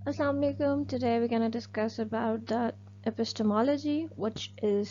Assalamu alaikum. Today we're going to discuss about the epistemology, which is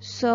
So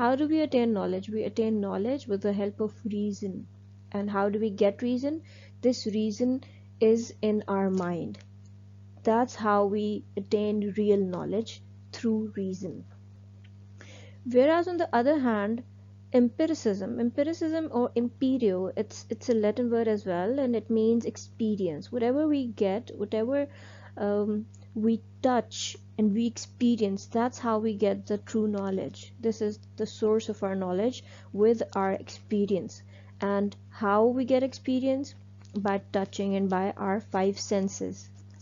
how do we attain knowledge? We attain knowledge with the help of reason. And how do we get reason? This reason is in our mind. That's how we attain real knowledge, through reason. Whereas on the other hand, empiricism or imperio, it's a Latin word as well, and it means experience. Whatever we get, whatever we touch and we experience, that's how we get the true knowledge. This is the source of our knowledge, with our experience. And how we get experience? By touching and by our 5 senses,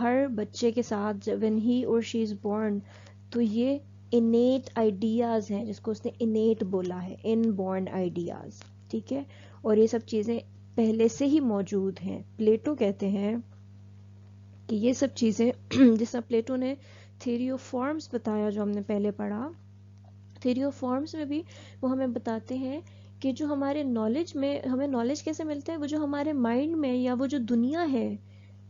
ہر بچے کے ساتھ when he or she is born, تو یہ innate ideas ہیں جس کو اس نے innate بولا ہے, inborn ideas, ٹھیک ہے, اور یہ سب چیزیں پہلے سے ہی موجود ہیں. پلیٹو کہتے ہیں کہ یہ سب چیزیں جس طرح پلیٹو نے تھیوری آف فارمز بتایا جو ہم نے پہلے پڑھا, تھیوری آف فارمز میں بھی وہ ہمیں بتاتے ہیں کہ جو ہمارے نالج میں, ہمیں نالج کیسے ملتا ہے, وہ جو ہمارے مائنڈ میں یا وہ جو دنیا ہے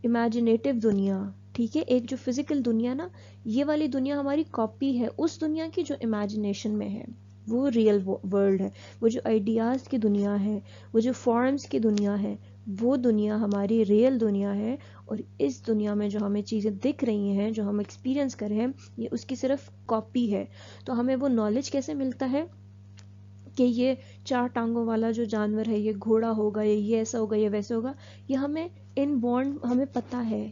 امیجنیٹو دنیا, ٹھیک ہے, ایک جو فزیکل دنیا نا, یہ والی دنیا ہماری کاپی ہے اس دنیا کی جو امیجنیشن میں ہے, وہ ریئل ورلڈ ہے. وہ جو آئیڈیاز کی دنیا ہے, وہ جو فارمز کی دنیا ہے, وہ دنیا ہماری ریئل دنیا ہے. اور اس دنیا میں جو ہمیں چیزیں دکھ رہی ہیں, جو ہم ایکسپیرینس کر رہے ہیں, یہ اس کی صرف کاپی ہے. تو ہمیں وہ نالج کیسے ملتا ہے کہ یہ 4 ٹانگوں والا جو جانور ہے یہ گھوڑا ہوگا, یہ ایسا ہوگا, یہ ویسے ہوگا, یہ ہمیں ان بورن ہمیں پتہ ہے.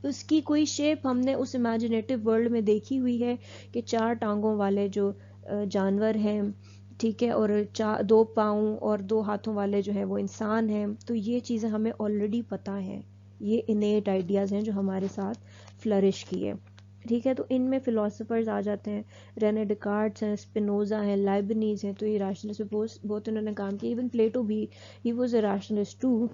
اس کی کوئی شیپ ہم نے اس امیجنیٹو ورلڈ میں دیکھی ہوئی ہے کہ 4 ٹانگوں والے جو جانور ہیں, ٹھیک ہے, اور 2 پاؤں اور 2 ہاتھوں والے جو ہیں وہ انسان ہیں. تو یہ چیزیں ہمیں آلریڈی پتہ ہیں, یہ انیٹ آئیڈیاز ہیں جو ہمارے ساتھ فلرش کیے, ٹھیک ہے. تو ان میں فلاسفرز آ جاتے ہیں, رینے ڈیکارٹس ہیں, اسپینوزا ہیں, لائبنیز ہیں, تو یہ راشنلسٹ پہ بہت انہوں نے کام کیا. ایون پلیٹو بھی, ہی واز اے راشنلسٹ ٹو,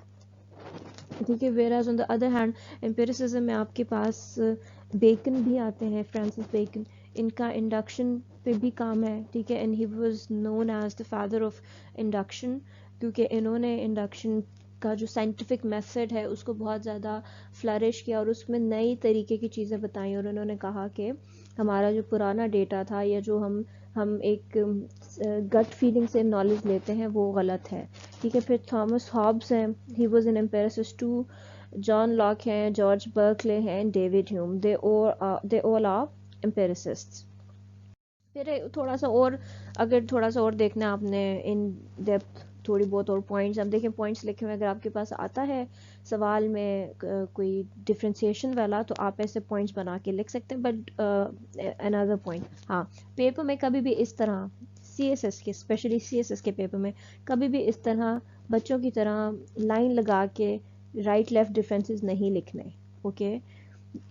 ٹھیک ہے. Where as on the other hand empiricism میں آپ کے پاس بیکن بھی آتے ہیں, فرانسس بیکن, ان کا انڈکشن پہ بھی کام ہے, ٹھیک ہے. And he was known as the father of induction, کیونکہ انہوں نے انڈکشن کا جو سائنٹیفک میتھڈ ہے اس کو بہت زیادہ فلرش کیا اور اس میں نئی طریقے کی چیزیں بتائیں. اور انہوں نے کہا کہ ہمارا جو پرانا ڈیٹا تھا یا جو ہم ایک گٹ فیلنگ سے نالج لیتے ہیں وہ غلط ہے, ٹھیک ہے. پھر تھامس ہابس ہیں, he was an empiricist too. John Locke ہیں, جارج برکلے ہیں, David Hume, they all are empiricists. پھر تھوڑا سا اور اگر تھوڑا سا اور دیکھنا آپ نے ان ڈیپتھ تھوڑی بہت اور پوائنٹس, اب دیکھیں پوائنٹس لکھے ہوئے اگر آپ کے پاس آتا ہے سوال میں کوئی ڈفرینسیشن والا تو آپ ایسے پوائنٹس بنا کے لکھ سکتے ہیں. بٹ another پوائنٹ, ہاں, پیپر میں کبھی بھی اس طرح سی ایس ایس کے, اسپیشلی سی ایس ایس کے پیپر میں کبھی بھی اس طرح بچوں کی طرح لائن لگا کے رائٹ لیفٹ ڈفرینسز نہیں لکھنے, اوکے.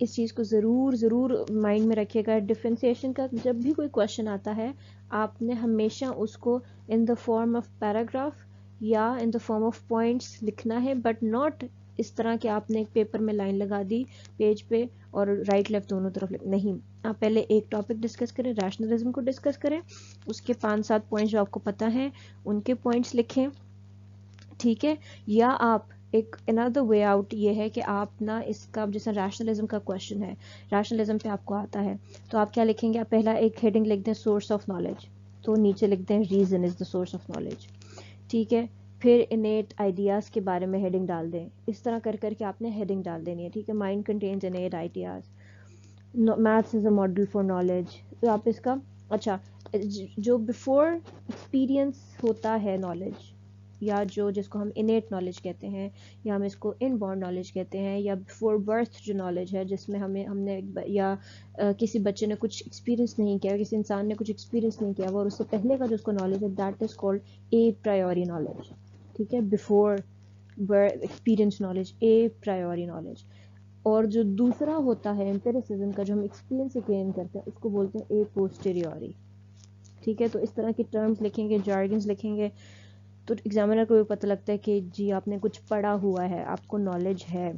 اس چیز کو ضرور مائنڈ میں رکھیے گا. ڈفرینسیشن کا جب بھی کوئی کوشچن آتا ہے آپ نے ہمیشہ اس کو ان دا فارم آف پیراگراف یا ان دا فارم آف پوائنٹس لکھنا ہے, بٹ ناٹ اس طرح کہ آپ نے ایک پیپر میں لائن لگا دی پیج پہ اور رائٹ لیفٹ دونوں طرف نہیں. آپ پہلے ایک ٹاپک ڈسکس کریں, ریشنلزم کو ڈسکس کریں, اس کے 5-7 پوائنٹس جو آپ کو پتہ ہیں ان کے پوائنٹس لکھیں, ٹھیک ہے. یا آپ ایک another way out یہ ہے کہ آپ نا اس کا جیسے ریشنلزم کا کوشچن ہے, ریشنلزم پہ آپ کو آتا ہے تو آپ کیا لکھیں گے, آپ پہلا ایک ہیڈنگ لکھ دیں سورس آف نالج, تو نیچے لکھ دیں reason is the source of knowledge, ٹھیک ہے. پھر انیٹ آئیڈیاز کے بارے میں ہیڈنگ ڈال دیں, اس طرح کر کر کے آپ نے ہیڈنگ ڈال دینی ہے, ٹھیک ہے. Mind contains innate ideas, maths is a model for knowledge, تو آپ اس کا اچھا جو بیفور ایکسپیرئنس ہوتا ہے نالج یا جس کو ہم انیٹ نالج کہتے ہیں یا ہم اس کو ان بورن نالج کہتے ہیں, یا بیفور برتھ جو نالج ہے جس میں ہم نے یا کسی بچے نے کچھ ایکسپیرینس نہیں کیا, کسی انسان نے کچھ ایکسپیرینس نہیں کیا اور اس سے پہلے کا جو اس کو نالج ہے that is called a priori knowledge, ٹھیک ہے. Before experience knowledge, a priori knowledge. اور جو دوسرا ہوتا ہے امپیریسزم کا جو ہم ایکسپیرینس سے گین کرتے ہیں اس کو بولتے ہیں اے پوسٹیریوری, ٹھیک ہے. تو اس طرح کی ٹرمز لکھیں گے, جارگنز لکھیں گے تو ایگزامینر کو بھی پتہ لگتا ہے کہ جی آپ نے کچھ پڑھا ہوا ہے, آپ کو نالج ہے,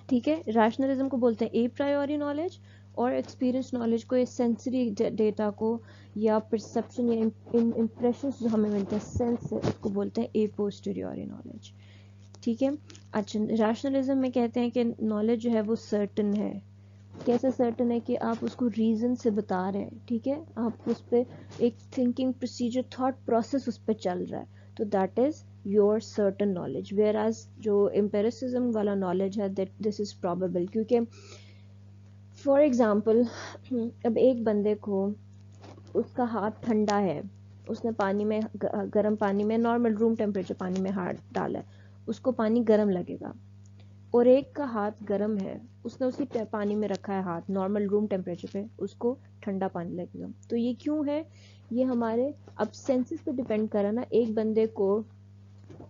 ٹھیک ہے. ریشنلزم کو بولتے ہیں اے پرائیوری نالج, اور ایکسپیرئنس نالج کو سینسری ڈیٹا کو یا پرسپشن یا امپریشنس جو ہمیں ملتے ہیں سینس سے, اس کو بولتے ہیں اے پوسٹیریوری نالج, ٹھیک ہے. اچھا, ریشنلزم میں کہتے ہیں کہ نالج جو ہے وہ سرٹن ہے. کیسے سرٹن ہے کہ آپ اس کو ریزن سے بتا رہے ہیں, ٹھیک ہے, آپ اس پہ ایک تھنکنگ پروسیجر تھاٹ پروسیس اس پہ چل رہا ہے, تو that is your certain knowledge. Where as جو امپیریسزم والا نالج ہے دس از پرابیبل, کیونکہ فار ایگزامپل اب ایک بندے کو اس کا ہاتھ ٹھنڈا ہے, اس نے پانی میں گرم پانی میں نارمل روم ٹیمپریچر پانی میں ہاتھ ڈالا ہے, اس کو پانی گرم لگے گا. اور ایک کا ہاتھ گرم ہے, اس نے اسی پانی میں رکھا ہے ہاتھ نارمل روم ٹیمپریچر پہ, اس کو ٹھنڈا پانی لگے گا. تو یہ کیوں ہے, یہ ہمارے اب سینسز پہ ڈیپینڈ کرا نا. ایک بندے کو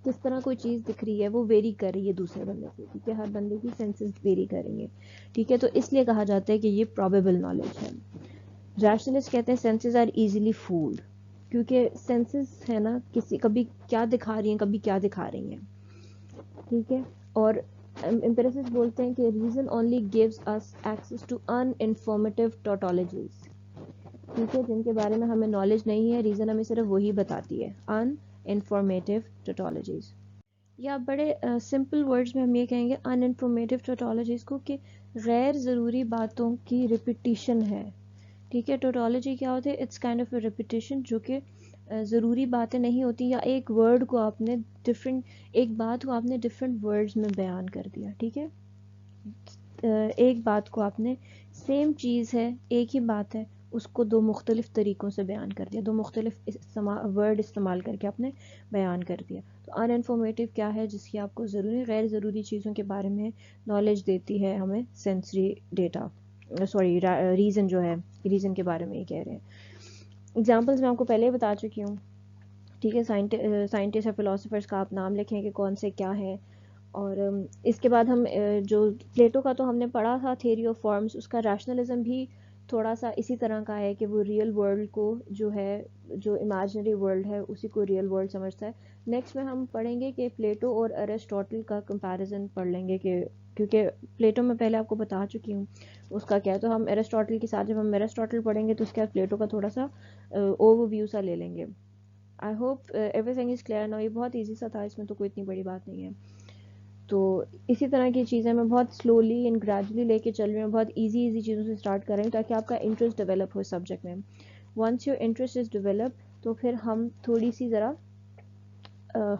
کس طرح کوئی چیز دکھ رہی ہے وہ ویری کر رہی ہے دوسرے بندے سے، کیونکہ ہر بندے کی سینسز ویری کریں گے. ٹھیک ہے، تو اس لیے کہا جاتا ہے کہ یہ پرابیبل نالج ہے. ریشنلسٹ کہتے ہیں سینسز آر ایزیلی فولڈ، کیونکہ سینسز ہے نا کسی کبھی کیا دکھا رہی ہیں کبھی کیا دکھا رہی ہیں. ٹھیک ہے، اور امپیریسٹ بولتے ہیں کہ reason only gives us access to uninformative tautologies. ٹھیک ہے، جن کے بارے میں ہمیں نالج نہیں ہے، ریزن ہمیں صرف وہی بتاتی ہے، ان انفارمیٹیو ٹوٹالوجیز. یا بڑے سمپل ورڈز میں ہم یہ کہیں گے ان انفارمیٹیو ٹوٹالوجیز کو کہ غیر ضروری باتوں کی ریپیٹیشن ہے. ٹھیک ہے، ٹوٹالوجی کیا ہوتی ہے؟ It's kind of a repetition جو کہ ضروری باتیں نہیں ہوتی، یا ایک ورڈ کو آپ نے ایک بات کو آپ نے ڈفرینٹ ورڈز میں بیان کر دیا. ٹھیک ہے، ایک بات کو آپ نے سیم چیز ہے، ایک ہی بات ہے، اس کو دو مختلف طریقوں سے بیان کر دیا، دو مختلف ورڈ استعمال کر کے آپ نے بیان کر دیا. تو ان انفارمیٹیو کیا ہے؟ جس کی آپ کو ضروری غیر ضروری چیزوں کے بارے میں نالج دیتی ہے ہمیں سینسری ڈیٹا، سوری ریزن جو ہے، ریزن کے بارے میں یہ کہہ رہے ہیں. اگزامپلس میں آپ کو پہلے ہی بتا چکی ہوں. ٹھیک ہے، سائنٹسٹ اور فلاسفرس کا آپ نام لکھیں کہ کون سے کیا ہے. اور اس کے بعد ہم جو پلیٹو کا تو ہم نے پڑھا تھا تھیوری آف فارمز، اس کا ریشنلزم بھی تھوڑا سا اسی طرح کا ہے کہ وہ ریئل ورلڈ کو جو ہے، جو امیجنری ورلڈ ہے اسی کو ریئل ورلڈ سمجھتا ہے. نیکسٹ میں ہم پڑھیں گے کہ پلیٹو اور ایرسٹوٹل کا کمپیریزن پڑھ لیں گے، کہ کیونکہ پلیٹو میں پہلے آپ کو بتا چکی ہوں اس کا کیا ہے. تو ہم ایرسٹوٹل کے ساتھ جب ہم ایرسٹوٹل پڑھیں گے تو اس کے بعد پلیٹو کا تھوڑا سا اوور ویو سا لے لیں گے. I hope every thing is clear now. یہ بہت ایزی سا تھا، اس میں تو کوئی اتنی بڑی بات نہیں ہے. تو اسی طرح کی چیزیں میں بہت سلولی اینڈ گریجولی لے کے چل رہی ہوں، بہت ایزی چیزوں سے اسٹارٹ کر رہی ہوں تاکہ آپ کا انٹرسٹ ڈیولپ ہو سبجیکٹ میں. Once your interest is develop تو پھر ہم تھوڑی سی ذرا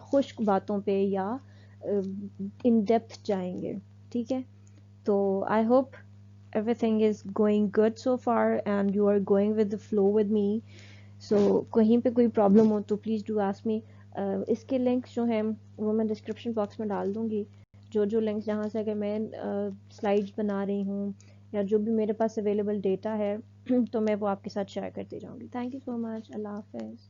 خشک باتوں پہ یا ان ڈیپتھ جائیں گے. ٹھیک ہے، تو I hope everything is going good so far and you are going with the flow with me. So کہیں پہ کوئی پرابلم ہو تو پلیز ڈو آسک می. اس کے لنکس جو ہیں وہ میں ڈسکرپشن باکس میں ڈال دوں گی، جو لنکس جہاں سے اگر میں سلائڈس بنا رہی ہوں یا جو بھی میرے پاس اویلیبل ڈیٹا ہے تو میں وہ آپ کے ساتھ شیئر کرتی جاؤں گی. تھینک یو سو مچ. اللہ حافظ.